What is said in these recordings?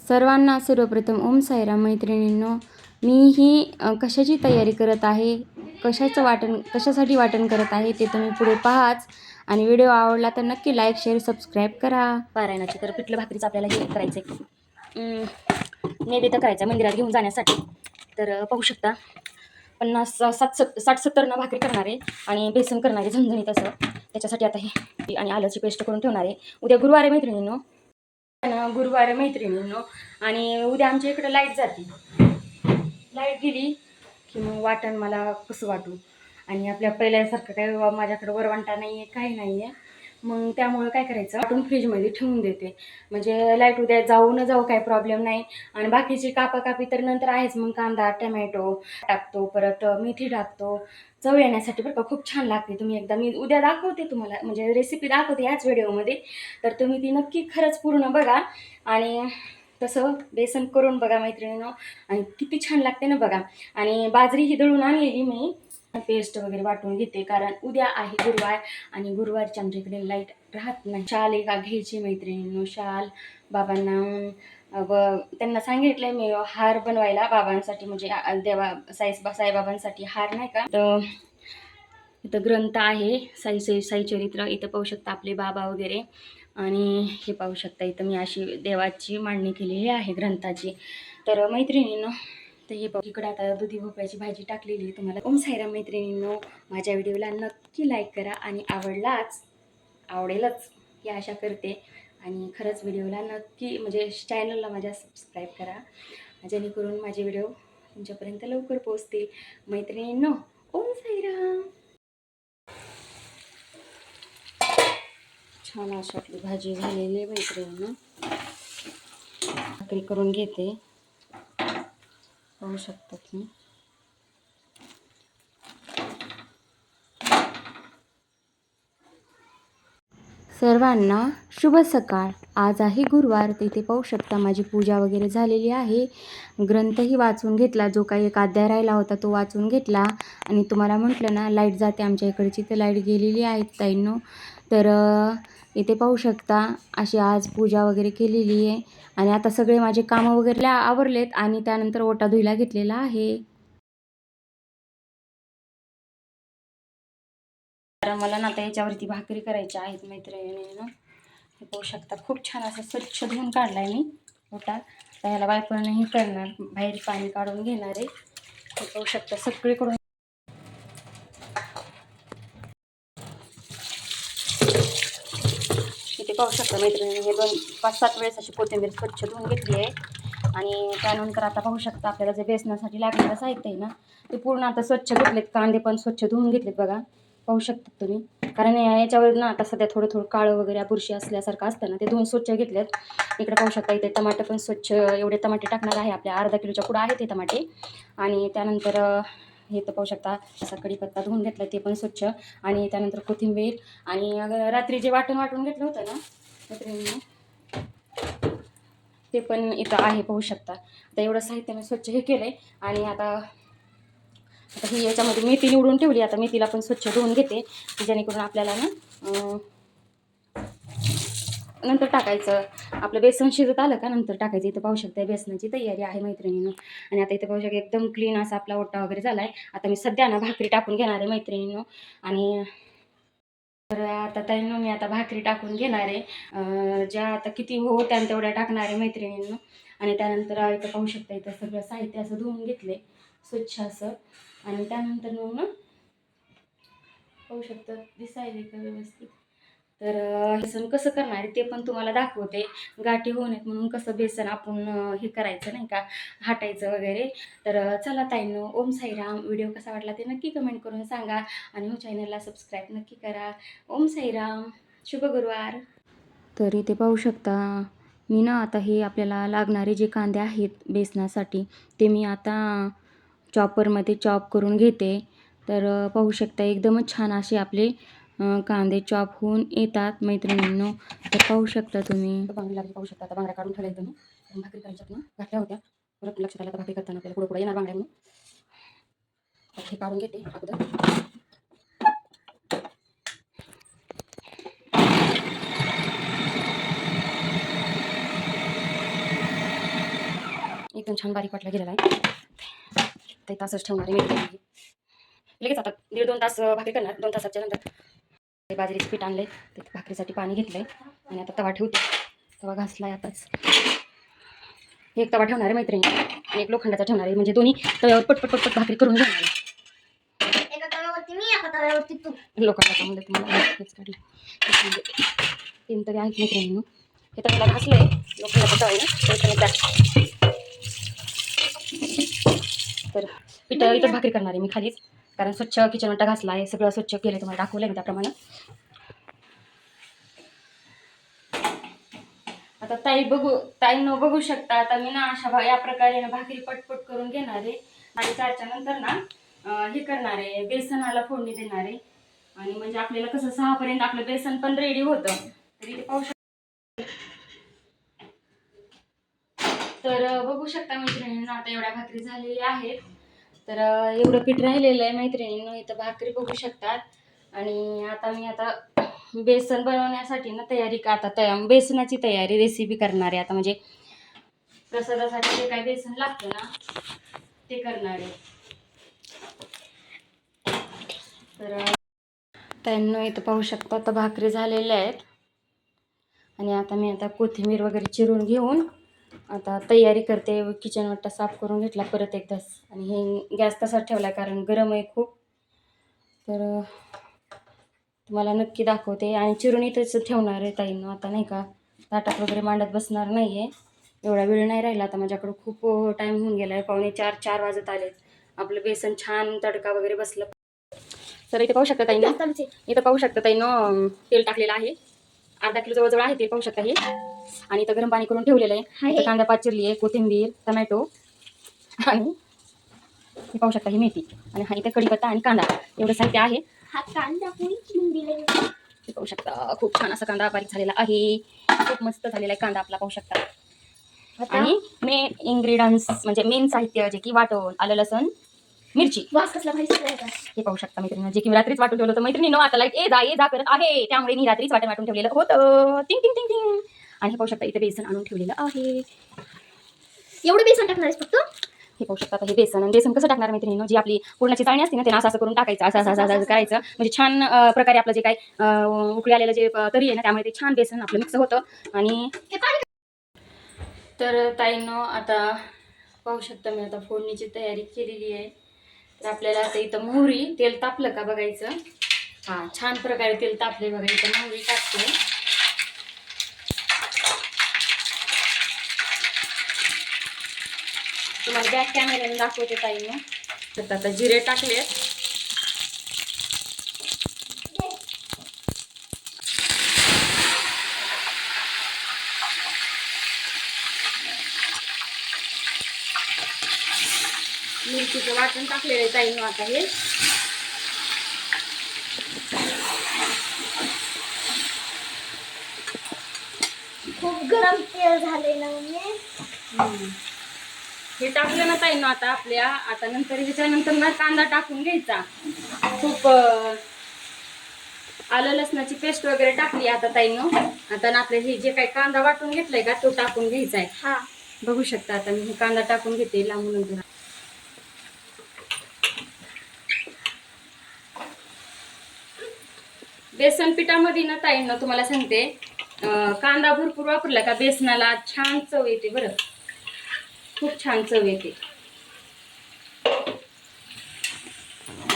सर्वांना सर्वप्रथम ओम साईराम मैत्रिणींनो. मी ही कशाची तयारी करत आहे, कशासाठी वाटण करत आहे ते तुम्ही पुढे पाहाच. आणि व्हिडिओ आवडला तर नक्की लाईक शेअर सबस्क्राईब करा. पारायणाची तर पिठलं भाकरीचं आपल्याला हे करायचं आहे, नैवेद्य करायचं मंदिरात घेऊन जाण्यासाठी. तर पाहू शकता 60-70 ना भाकरी करणार आहे आणि बेसन करणार आहे झणझणीत असं. त्याच्यासाठी आता हे आणि आल्याची पेस्ट करून ठेवणार आहे. उद्या गुरुवार आहे मैत्रिणींनो, आणि उद्या आमच्या इकडे लाईट जाते. लाईट गेली की मग वाटण मला कसं वाटू. आणि आपल्या पहिल्यासारखं काय माझ्याकडे वरवंटा नाही आहे, काही नाही आहे. मग त्यामुळं काय करायचं, वाटून फ्रीजमध्ये ठेवून देते. म्हणजे लाईट उद्या जाऊ न जाऊ काही प्रॉब्लेम नाही. आणि बाकीची कापाकापी तर नंतर आहेच. मग कांदा टमॅटो टाकतो, परत मेथी टाकतो चव येण्यासाठी बरं का. खूप छान लागते. तुम्ही एकदा, मी उद्या दाखवते तुम्हाला, म्हणजे रेसिपी दाखवते याच व्हिडिओमध्ये. तर तुम्ही ती नक्की खरंच पूर्ण बघा आणि तसं बेसन करून बघा मैत्रिणींनो. आणि किती छान लागते ना बघा. आणि बाजरी ही दळून आणलेली मी, पेस्ट वगैरे वाटून घेते कारण उद्या आहे गुरुवार. आणि गुरुवारच्या आमच्या इकडे लाईट राहत नाही. शाल एक घ्यायची मैत्रिणींनो, शाल बाबांना व त्यांना सांगितलंय मी हार बनवायला बाबांसाठी, म्हणजे साईबाबांसाठी हार नाही का. तर इथं ग्रंथ आहे साई चरित्र. इथं पाहू शकता आपले बाबा वगैरे. आणि हे पाहू शकता इथं मी अशी देवाची मांडणी केलेली आहे ग्रंथाची. तर मैत्रिणींनो, तर हे बघ इकडे आता दुधी भोपळ्याची भाजी टाकलेली आहे. तुम्हाला ओम साईराम मैत्रिणींनो, माझ्या व्हिडिओला नक्की लाईक करा आणि आवडेलच ही आशा करते. आणि खरंच व्हिडिओला नक्की, म्हणजे चॅनलला माझ्या सबस्क्राईब करा, जेणेकरून माझे व्हिडिओ तुमच्यापर्यंत लवकर पोहोचतील. मैत्रिणींनो, ओम साईराम. छान अशी आपली भाजी झालेली आहे मैत्रिणींनो. भाकरी करून घेते, पाहू शकता तुम्ही. सर्वांना शुभ सकाळ. आज आहे गुरुवार. तिथे पाहू शकता माझी पूजा वगैरे झालेली आहे. ग्रंथही वाचून घेतला, जो काही एक अध्याय राहिला होता तो वाचून घेतला. आणि तुम्हाला म्हटलं ना लाईट जाते आमच्या इकडची, तर लाईट गेलेली आहे ताईंनो. तर इथे पाहू शकता अशी आज पूजा वगैरे केलेली आहे. आणि आता सगळे माझे कामं वगैरे आवरलेत आणि त्यानंतर ओटा धुयला घेतलेला आहे. तर मला ना आता याच्यावरती भाकरी करायच्या आहेत मैत्रिणींनो. हे पाहू शकता खूप छान असं स्वच्छ धुवून काढलाय मी ओटा. तर ह्याला बायपण नाही करणार, बाहेर पाणी काढून घेणार आहे. हे पाहू शकता सगळीकडून. इथे पाहू शकता मैत्रिणी, हे 5-7 वेळेस अशी कोथिंबीर स्वच्छ धुवून घेतली आहे. आणि त्यानंतर आता पाहू शकता आपल्याला जे बेसनासाठी लागणारं साहित्य आहे ना, ते पूर्ण आता स्वच्छ घेतलेत. कांदे पण स्वच्छ धुवून घेतलेत बघा, पाहू शकता तुम्ही. कारण याच्यावर ना आता सध्या थोडं काळं वगैरे बुरशी असल्यासारखं असतं ना, ते धुवून स्वच्छ घेतलेत. इकडे पाहू शकता इथे टमाटे पण स्वच्छ, एवढे टमाटे टाकणार आहे. आपल्या अर्धा किलोच्या पुढं आहेत ते टमाटे. आणि त्यानंतर हे तर पाहू शकता असा कढीपत्ता धुवून घेतला, ते पण स्वच्छ. आणि त्यानंतर कोथिंबीर. आणि रात्री जे वाटून घेतलं होतं ना मैत्रिणींनो, ते पण इथं आहे पाहू शकता. आता एवढं साहित्य मी स्वच्छ हे केलंय. आणि आता ही याच्यामध्ये मेथी निवडून ठेवली. आता मेथीला पण स्वच्छ धुवून घेते, जेणेकरून आपल्याला ना नंतर टाकायचं. आपलं बेसन शिजत आलं का नंतर टाकायचं. इथं पाहू शकता बेसनाची तयारी आहे मैत्रिणींनो. आणि आता इथं पाहू शकता एकदम क्लीन असा आपला ओटा वगैरे झाला आहे. आता मी सध्या ना भाकरी टाकून घेणार आहे मैत्रिणींनो. आणि तर आता ताईंनो मी आता भाकरी टाकून घेणार आहे. ज्या आता किती होत्या तेवढ्या टाकणार आहे मैत्रिणींनो. आणि त्यानंतर इथं पाहू शकता इथं सगळं साहित्य असं धुवून घेतले स्वच्छ असं. आणि त्यानंतर मग ना पाहू शकता दिसायला का व्यवस्थित. तर बेसन कसं करणार आहे ते पण तुम्हाला दाखवते. गाठी होऊ नयेत म्हणून कसं बेसन आपण हे करायचं नाही का, हाटायचं वगैरे. तर चला ताईंनो, ओम साईराम. व्हिडिओ कसा वाटला ते नक्की कमेंट करून सांगा. आणि चॅनलला सबस्क्राईब नक्की करा. ओम साईराम, शुभ गुरुवार. तर इथे पाहू शकता मी ना आता हे आपल्याला लागणारे जे कांदे आहेत बेसनासाठी, ते मी आता चॉपरमध्ये चॉप करून घेते. तर पाहू शकता एकदमच छान असे आपले कांदे चॉप होऊन येतात मैत्रिणींनो. तर पाहू शकता तुम्ही. बांगडी लागली पाहू शकता. आता बांगड्या काढून ठेवल्या एकदम. भाकरी करायच्यात ना, घातल्या होत्या. परत लक्षात आलं तर भाकरी करताना आपल्याला पुढे येणार बांगड्या म्हणून. हे काढून घेते अगोदर. एकदम छान बारीक वाटला गेलेला आहे. ते तासच ठेवणार आहे मी. लगेच आता 1.5-2 तास भाकरी करणार. 2 तासाच्या नंतर ते बाजरीचं पीठ आणलंय, ते भाकरीसाठी पाणी घेतलंय आणि आता तवा ठेवते. तवा घासलाय आताच. एक तवा ठेवणार आहे मैत्रिणी आणि एक लोखंडाचा ठेवणार आहे, म्हणजे दोन्ही तव्यावर पटपट पटपट भाकरी करून घेणार आहे. एका तव्यावरती मी, एका तव्यावरती तू. लोखंडाचा म्हणजे तुम्हाला हेच काढलं. 3 तरी आहेत मैत्रिणी. हे तव्याला घासलंय लोखंडाचा तवा आहे ना, तर पीठ इथं भाकरी करणार आहे मी खालीच, कारण स्वच्छ किचन वाटा घासला आहे, सगळं स्वच्छ केलं, तुम्हाला दाखवलं मी त्याप्रमाणे. आता ताईंनो बघू शकता. आता मी ना अशा या प्रकारे ना भाकरी पटपट करून घेणार आहे आणि 4च्या नंतर ना हे करणार आहे, बेसनाला फोडणी देणार आहे. आणि म्हणजे आपल्याला कसं 6 पर्यंत आपलं बेसन पण रेडी होतं. तरी ते पाहू शकता. तर बघू शकता मैत्रिणींना आता एवढ्या भाकरी झालेल्या आहेत. तर एवढं पीठ राहिलेलं आहे मैत्रिणींनो. इथं भाकरी बघू शकतात. आणि आता मी बेसन बनवण्यासाठी ना बेसनाची तयारी रेसिपी करणार आहे आता, म्हणजे प्रसादासाठी जे काय बेसन लागतं ना ते करणार आहे. तर त्यांना इथं पाहू शकता आता भाकरी झालेल्या आहेत. आणि आता मी कोथिंबीर वगैरे चिरून घेऊन आता तयारी करते. किचन वाटा साफ करून घेतला परत एकदाच, आणि हे गॅस तसाच ठेवला कारण गरम आहे खूप. तर तुम्हाला नक्की दाखवते. आणि चिरून इथंच ठेवणार आहे ताईंनो. आता नाही का ताटात वगैरे मांडत बसणार नाही आहे, एवढा वेळ नाही राहिला आता माझ्याकडं. खूप टाईम होऊन गेला आहे, 3:45 वाजत आलेत. आपलं बेसन छान तडका वगैरे बसलं. तर इथे पाहू शकता ताईंनो, तेल टाकलेलं आहे. अर्धा किलो जवळजवळ आहे तेल, पाहू शकता हे. आणि इथं गरम पाणी करून ठेवलेलं आहे. इथं कांदा 5 चिरली आहे, कोथिंबीर, टमॅटो, आणि हे पाहू शकता ही मेथी, आणि हा इथं कढीपत्ता आणि कांदा, एवढं साहित्य आहे. हा कांदा कोणी चिरून दिलेला? पाहू शकता खूप छान असा कांदा बारीक झालेला आहे. खूप मस्त झालेला आहे कांदा आपला, पाहू शकता. आणि मेन इन्ग्रेडियंट्स म्हणजे मेन साहित्य जे की वाटून आलं, लसूण, मिरची. वास कसला भारी सुटला. हे पाहू शकता मैत्रिणी, जे की मी रात्रीच वाटून ठेवलं होतं मैत्रिणींनो. आता लाईट ये जा करत आहे, त्यामुळे मी रात्रीच वाटून ठेवलेलं होतं. टिंग टिंग टिंग टिंग. आणि हे पाहू शकता इथे बेसन आणून ठेवलेलं आहे. एवढं बेसन टाकणार आहेस फक्त? हे पाहू शकता हे बेसन. आणि बेसन कसं टाकणार मैत्रिणींनो, जी आपली पूर्णाची चाळणी असते ना, ते असं करून टाकायचं, असं करायचं, म्हणजे छान प्रकारे आपलं जे काय उकळी आलेलं जे तरी आहे ना, त्यामुळे ते छान बेसन आपलं मिक्स होतं. आणि तर ताईंनो आता पाहू शकता मी आता फोडणीची तयारी केलेली आहे. तर आपल्याला आता इथं मोहरी, तेल तापलं का बघायचं. हां, छान प्रकारे तेल तापले बघा. इथं मोहरी टाकते. तुम्हाला बॅक कॅमेऱ्याने दाखवते ताईंनो. तर आता जिरे टाकले. मिरचीचं वाटण टाकलेलं आहे ताईंनो आता हे. खूप गरम तेल झाले ना मम्मी. हे टाकलं ना ताईंनो आता नंतर ह्याच्यानंतर ना कांदा टाकून घ्यायचा. खूप आलं लसणाची पेस्ट वगैरे टाकली आता ताईंनो. आता ना आपले हे जे काही कांदा वाटून घेतलाय का तो टाकून घ्यायचा आहे. हा, बघू शकता आता मी कांदा टाकून घेते लांबून. नंतर बेसन पिठामध्ये ना ताईंनो तुम्हाला सांगते, कांदा भरपूर वापरला का बेसनाला छान चव येते बरं, खूप छान चव येते.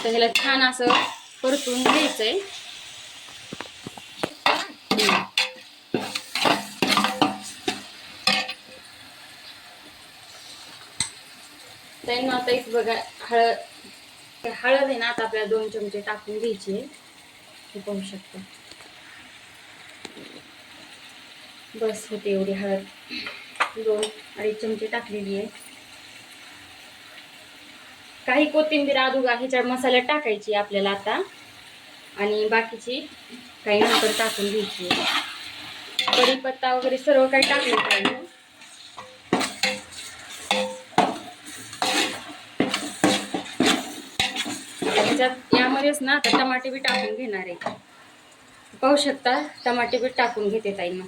तर ह्याला छान असं परतून घ्यायचंय. त्यांना आता एक बघा हळद आहे ना, आता आपल्याला 2 चमचे टाकून घ्यायची आहे. हे पाहू शकता, बस होते एवढी हळद. 2-2.5 चमचे टाकलेली आहे. काही कोथिंबीर अगोदर ह्याच्या मसाल्यात टाकायची आपल्याला आता, आणि बाकीची काही नंतर टाकून घ्यायची. कढीपत्ता वगैरे सर्व काही टाकलं पाहिजे. ह्याच्यात यामध्येच ना आता टमाटे बी टाकून घेणार आहे. पाहू शकता टमाटे बी टाकून घेते ताईंना.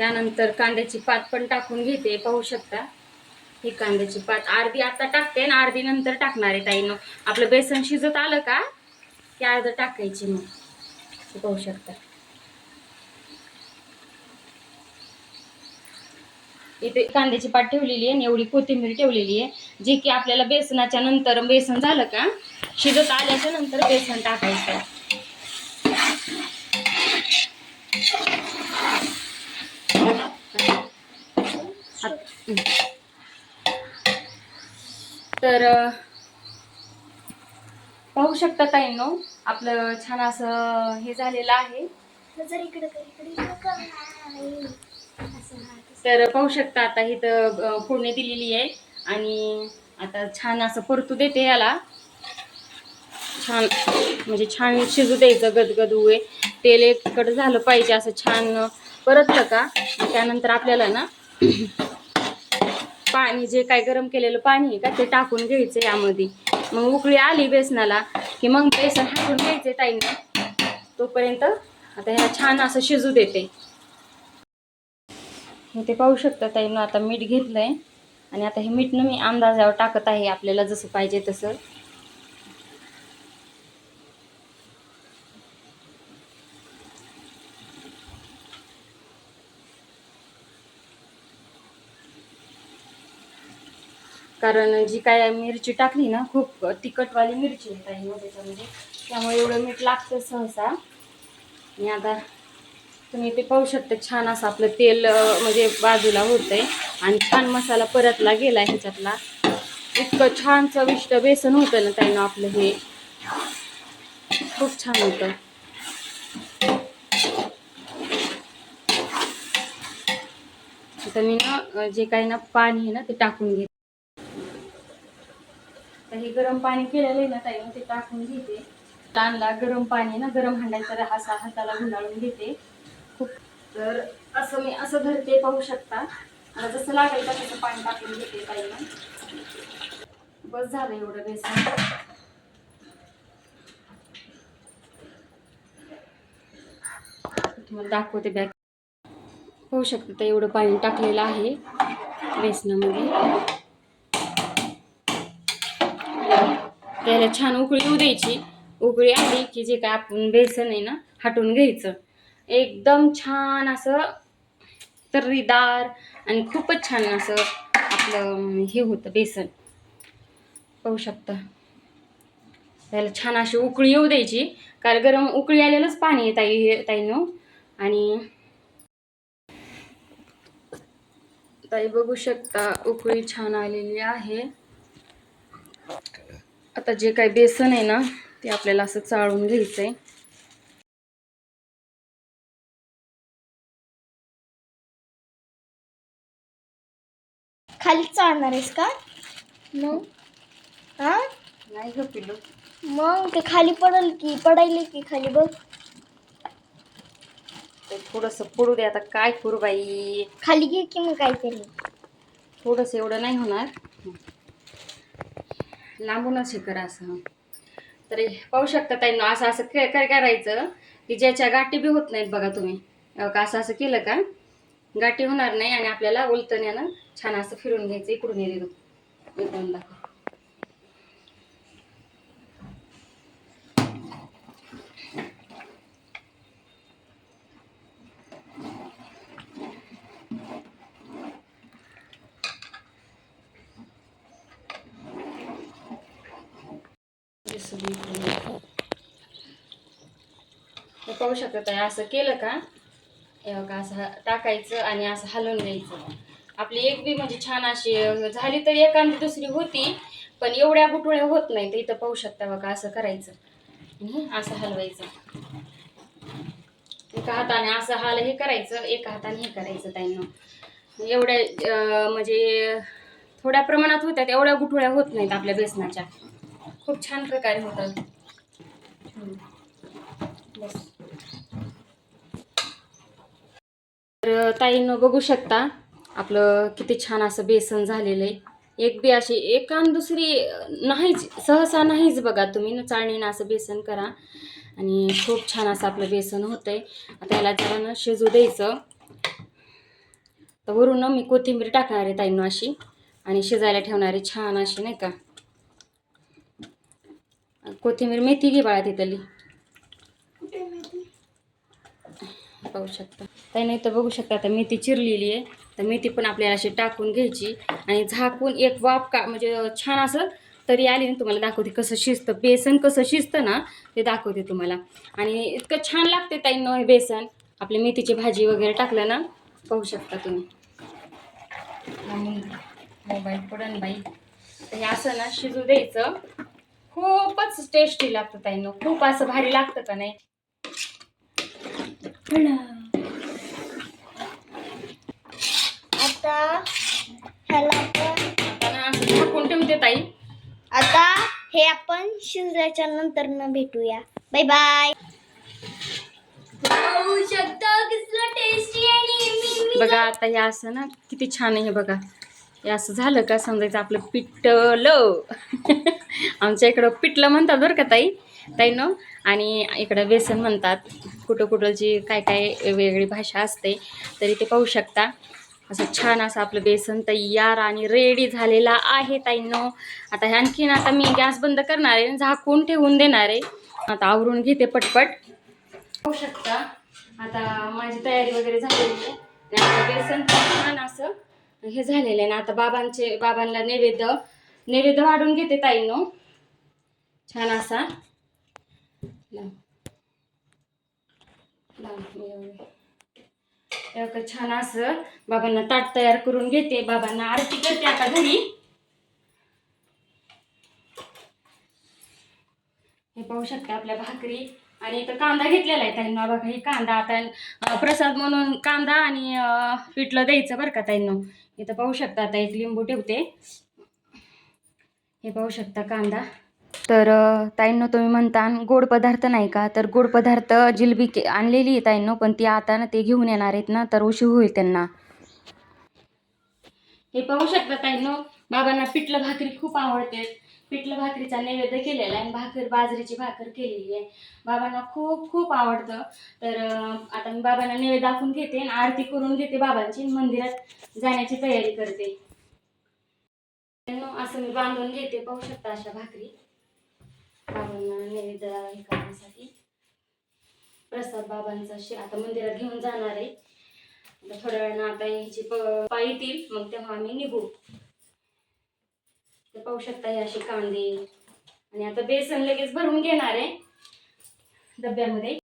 त्यानंतर कांद्याची पात पण टाकून घेते, पाहू शकता. ही कांद्याची पात अर्धी आता टाकते आणि अर्धी नंतर टाकणार आहे ताईनं. आपलं बेसन शिजत आलं का की अर्ध टाकायची मग, हे पाहू शकता. इथे कांद्याची पात ठेवलेली आहे आणि एवढी कोथिंबीर ठेवलेली आहे, जी की आपल्याला बेसनाच्या नंतर बेसन झालं का शिजत आल्याच्या नंतर बेसन टाकायचं. तर पाहू शकता ताईंनो, आपलं छान असं हे झालेलं आहे. जर इकडे कर, इकडे कर नाही. तर पाहू शकता आता इथं फोडणी दिलेली आहे आणि आता छान असं परतू देते याला. छान म्हणजे छान शिजू द्यायचं, गदगदू आहे. तेल एककडं झालं पाहिजे असं छान परतलं का त्यानंतर आपल्याला ना पाणी जे काय गरम केलेलं पाणी आहे का ते टाकून घ्यायचं यामध्ये. मग उकळी आली बेसनाला की मग बेसन हाटून घ्यायचे ताईंना. तोपर्यंत आता ह्याला छान असं शिजू देते. ते पाहू शकता ताईंनो, आता मीठ घेतलंय आणि आता हे मीठनं मी अंदाजावर टाकत आहे, आपल्याला जसं पाहिजे तसं. कारण जी काय मिरची टाकली ना, खूप तिखटवाली मिरची आहे ताईंनो त्याच्यामध्ये, त्यामुळे एवढं मीठ लागतं सहसा. आणि आता तुम्ही ते पाहू शकता छान असं आपलं तेल म्हणजे बाजूला होतंय आणि छान मसाला परतला गेला ह्याच्यातला. इतकं छान चविष्ट बेसन होतं ना ताईंनो आपलं, हे खूप छान होतं. आता मी ना जे काही ना पाणी आहे ना ते टाकून घेते. हे गरम पाणी केलेलं आहे ना ताईंनो ते टाकून घेते. ताणला गरम पाणी ना, गरम हांड्याचा असा हाताला गुंडाळून घेते खूप. तर असं मी असं धरते, पाहू शकता. मला जसं लागेल तसं पाणी टाकून घेते ताईंनो. बस झालं एवढं बेसन. तुम्हाला दाखवते बॅग. पाहू शकता तर एवढं पाणी टाकलेलं आहे बेसनामध्ये. त्याला छान उकळी येऊ द्यायची. उकळी आली की जे काय आपण बेसन आहे ना हटवून घ्यायचं. एकदम छान असं तर्रीदार आणि खूपच छान असं आपलं हे होतं बेसन, पाहू शकता. त्याला छान अशी उकळी येऊ द्यायची, कारण गरम उकळी आलेलंच पाणी आहे ताईंनो. आणि ताई बघू शकता उकळी छान आलेली आहे. आता जे काही बेसन आहे ना ते आपल्याला असं चाळून घ्यायचंय. खाली चालणार आहेस का मग? हा नाही ग पिलू, मग ते खाली पडायले की खाली बघ. ते थोडंसं पडू दे, आता काय करू बाई. खाली घे की मग काहीतरी. थोडंसं एवढं नाही होणार, लांबूनच हे करा असं. तर पाहू शकता ताईंनो, असं असं काय करायचं की ज्याच्या गाठी बी होत नाहीत बघा तुम्ही. असं असं केलं का गाठी होणार नाही आणि आपल्याला उलटण्यानं छान असं फिरून घ्यायचं. इकडून इकडून दाखव. पाहू शकत आहे असं केलं का असं टाकायचं आणि असं हलवून द्यायचं. आपली एक बी म्हणजे छान अशी झाली तर एखादी दुसरी होती, पण एवढ्या गुटुळ्या होत नाही. तर इथं पाहू शकता बघा असं करायचं आणि असं हलवायचं. एका हाताने असं हे करायचं, एका हाताने हे करायचं ताईंनो. एवढ्या म्हणजे थोड्या प्रमाणात होत्यात, एवढ्या गुठळ्या होत नाहीत आपल्या बेसनाच्या. खूप छान प्रकारे होतात. बस. तर ताईंनो बघू शकता आपलं किती छान असं बेसन झालेलं आहे. एक बी अशी एकान दुसरी नाहीच, सहसा नाहीच बघा. तुम्ही चाळणीनं असं बेसन करा आणि खूप छान असं आपलं बेसन होतंय. आता याला जरा शिजू द्यायचं. तर वरून ना मी कोथिंबीर टाकणार आहे ताईंनो अशी आणि शिजायला ठेवणार आहे छान अशी नाही का. कोथिंबीर मेथी घे बाळा तिथली पाहू शकता ताई. नाही तर बघू शकता आता मेथी चिरलेली आहे. तर मेथी पण आपल्याला अशी टाकून घ्यायची आणि झाकून एक वाफ का म्हणजे छान असं तरी आली ना तुम्हाला दाखवते कसं शिजतं. बेसन कसं शिजतं ना ते दाखवते तुम्हाला. आणि इतकं छान लागते ताईंनो हे बेसन. आपली मेथीची भाजी वगैरे टाकलं ना पाहू शकता तुम्ही. मोबाईल पडन बाई. तर हे असं ना शिजू द्यायचं. खूपच टेस्टी लागतं ताईंनो. खूप असं भारी लागतं का नाही. आता ह्याला आपण आता ना असं झाकून ठेवते ताई. आता हे आपण शिजल्याच्या नंतर न भेटूया. Bye bye. कसलं टेस्टी आणि बघा आता हे असं ना किती छान आहे. हे बघा हे असं झालं का समजायचं आपलं पिठलं. आमच्या इकडं पिठलं म्हणतात बरं का ताई ताईंनो. आणि इकडं बेसन म्हणतात. कुठं कुठंची काय काय वेगवेगळी भाषा असते. तरी ते पाहू शकता असं छान असं आपलं बेसन तयार आणि रेडी झालेला आहे ताईंनो. आता हे आणखीन आता मी गॅस बंद करणार आहे. झाकून ठेवून देणार आहे. आता आवरून घेते पटपट. पाहू शकता आता माझी तयारी वगैरे झालेली आहे. आणि आता बेसन छान असं हे झालेलं आहे ना. आता बाबांना नैवेद्य वाढून घेते ताईंनो छान असा. छान असं बाबांना ताट तयार करून घेते. बाबांना आरती करते आता घरी. हे पाहू शकता आपल्या भाकरी आणि इथं कांदा घेतलेला आहे ताईंनो. बघा हे कांदा आता प्रसाद म्हणून कांदा आणि पिठलं द्यायचं बरं का ताईंनो. इथं पाहू शकता आता एक लिंबू ठेवते. हे पाहू शकता कांदा. तर ताईंनो तुम्ही म्हणता गोड पदार्थ नाही का. तर गोड पदार्थ जिलबी आणलेली आहे ताईंनो. पण ती आता ना ते घेऊन येणार आहेत ना तर उशीर होईल त्यांना. हे पाहू शकता ताईंनो बाबांना पिठलं भाकरी खूप आवडते. पिठलं भाकरीचा नैवेद्य केलेला आहे. बाजरीची भाकर केलेली आहे. बाबांना खूप खूप आवडतं. तर आता मी बाबांना नैवेद्य दाखवून घेते आणि आरती करून घेते बाबांची. मंदिरात जाण्याची तयारी करते. असं मी बांधून घेते. पाहू शकता अशा भाकरी बाबांना नैवेद्य हे करण्यासाठी. प्रसाद बाबांचा आता मंदिरात घेऊन जाणार आहे. थोड्या वेळानं आता यांची पाय येतील मग तेव्हा आम्ही निघू. तर पाहू शकता हे असे कांदे आणि आता बेसन लगेच भरून घेणार आहे डब्यामध्ये.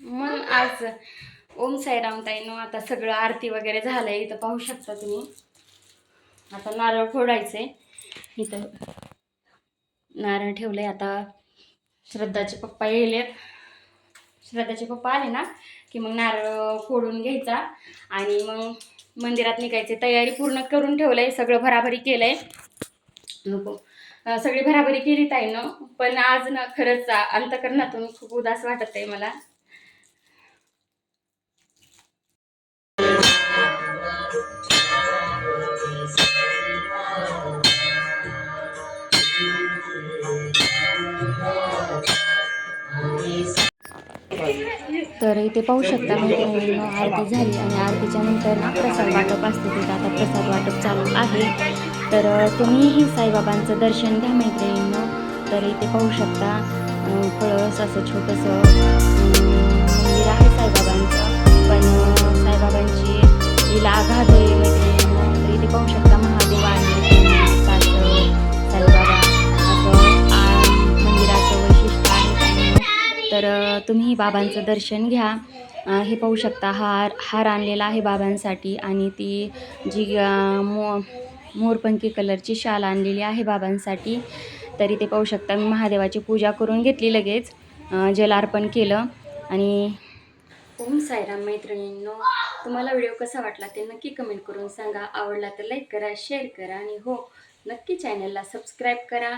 मग आज ओम साईराम ताईंनो आता सगळं आरती वगैरे झालंय. इथं पाहू शकता तुम्ही. आता नारळ फोडायचे. इथं नारळ ठेवलंय. आता श्रद्धाचे पप्पा येलेत. श्रद्धाचे पप्पा आले ना की मग नारळ फोडून घ्यायचा आणि मग मंदिरात निघायची तयारी पूर्ण करून ठेवलंय. सगळं भराभरी केलंय. नको सगळी भराभरी केली ताईंनो. पण आज ना खरंच अंतकरणातून खूप उदास वाटत आहे मला. तर इथे पाहू शकता मैत्रिणींनो आरती झाली आणि आरतीच्या नंतर ना प्रसाद वाटप असते. तिथं आता प्रसाद वाटप चालू आहे. तर तुम्हीही साईबाबांचं दर्शन घ्या मैत्रिणींनो. तर इथे पाहू शकता कळस असं छोटंसं मंदिर आहे साईबाबांचं. पण साईबाबांची लीला आघात आहे मैत्रिणींनो. तर इथे पाहू शकता महादेव आणि साईबाबा असं मंदिराचं वैशिष्ट्य आहे. तर तुम्ही बाबांचं दर्शन घ्या. हे पाहू शकता हार आणलेला आहे बाबांसाठी आणि ती जी मोरपंखी कलरची शाल आणलेली आहे बाबांसाठी. तरी ते पाहू शकता मी महादेवाची पूजा करून घेतली लगेच, जल अर्पण केलं. आणि ओम साईराम मैत्रिणींनो, तुम्हाला व्हिडिओ कसा वाटला ते नक्की कमेंट करून सांगा. आवडला तर लाईक करा, शेअर करा आणि हो नक्की चॅनलला सबस्क्राईब करा.